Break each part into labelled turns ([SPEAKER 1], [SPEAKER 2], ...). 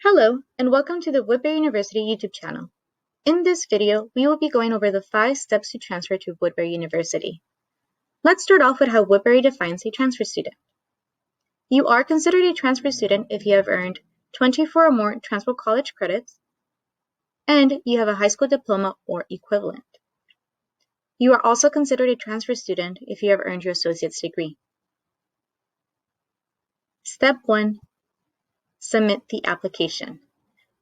[SPEAKER 1] Hello, and welcome to the Woodbury University YouTube channel. In this video, we will be going over the 5 steps to transfer to Woodbury University. Let's start off with how Woodbury defines a transfer student. You are considered a transfer student if you have earned 24 or more transfer college credits, and you have a high school diploma or equivalent. You are also considered a transfer student if you have earned your associate's degree. Step 1. Submit the application.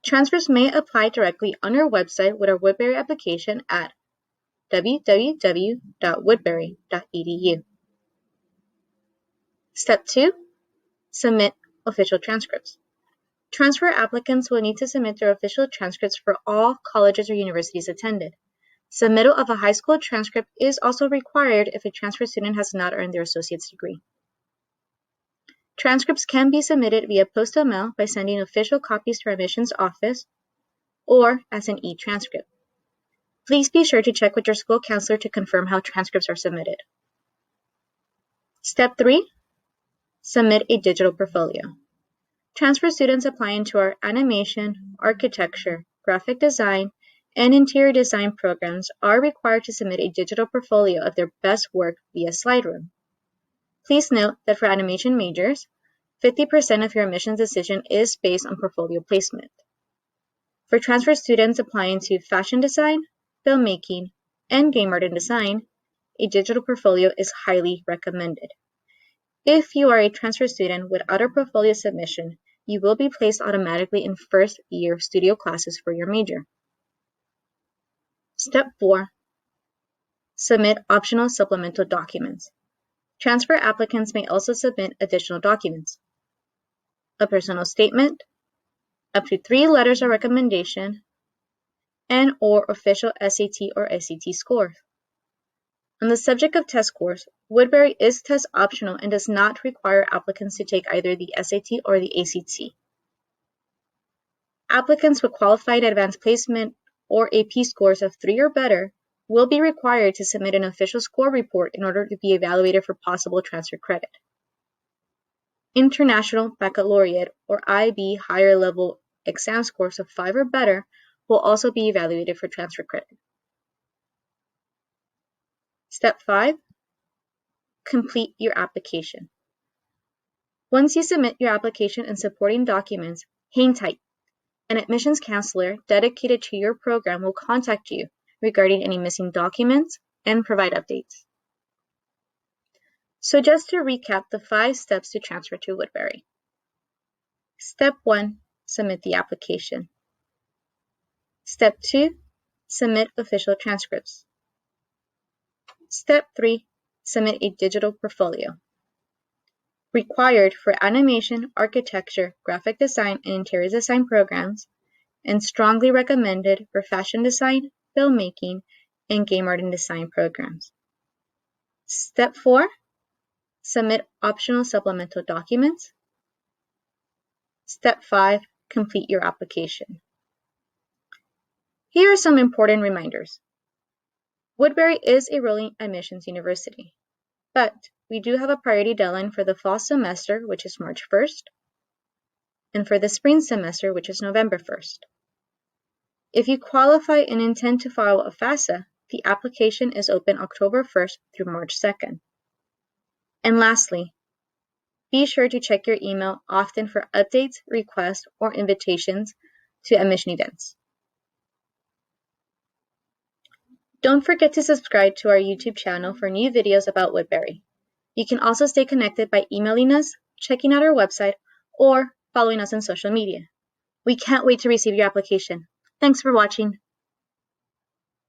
[SPEAKER 1] Transfers may apply directly on our website with our Woodbury application at www.woodbury.edu. Step 2. Submit official transcripts. Transfer applicants will need to submit their official transcripts for all colleges or universities attended. Submittal of a high school transcript is also required if a transfer student has not earned their associate's degree. Transcripts can be submitted via postal mail by sending official copies to our admissions office or as an e-transcript. Please be sure to check with your school counselor to confirm how transcripts are submitted. Step 3. Submit a digital portfolio. Transfer students applying to our animation, architecture, graphic design, and interior design programs are required to submit a digital portfolio of their best work via Slideroom. Please note that for animation majors, 50% of your admissions decision is based on portfolio placement. For transfer students applying to fashion design, filmmaking, and game art and design, a digital portfolio is highly recommended. If you are a transfer student without a portfolio submission, you will be placed automatically in first-year studio classes for your major. Step 4. Submit optional supplemental documents. Transfer applicants may also submit additional documents: a personal statement, up to 3 letters of recommendation, and or official SAT or SAT scores. On the subject of test scores, Woodbury is test optional and does not require applicants to take either the SAT or the ACT. Applicants with qualified advanced placement or AP scores of 3 or better will be required to submit an official score report in order to be evaluated for possible transfer credit. International Baccalaureate or IB higher level exam scores of 5 or better will also be evaluated for transfer credit. Step 5. Complete your application. Once you submit your application and supporting documents, hang tight. An admissions counselor dedicated to your program will contact you regarding any missing documents and provide updates. So just to recap the 5 steps to transfer to Woodbury. Step 1. Submit the application. Step 2. Submit official transcripts. Step 3. Submit a digital portfolio. Required for animation, architecture, graphic design, and interior design programs, and strongly recommended for fashion design, filmmaking, and game art and design programs. Step 4. Submit optional supplemental documents. Step 5. Complete your application. Here are some important reminders. Woodbury is a rolling admissions university, but we do have a priority deadline for the fall semester, which is March 1st, and for the spring semester, which is November 1st. If you qualify and intend to file a FAFSA, the application is open October 1st through March 2nd. And lastly, be sure to check your email often for updates, requests, or invitations to admission events. Don't forget to subscribe to our YouTube channel for new videos about Woodbury. You can also stay connected by emailing us, checking out our website, or following us on social media. We can't wait to receive your application. Thanks for watching.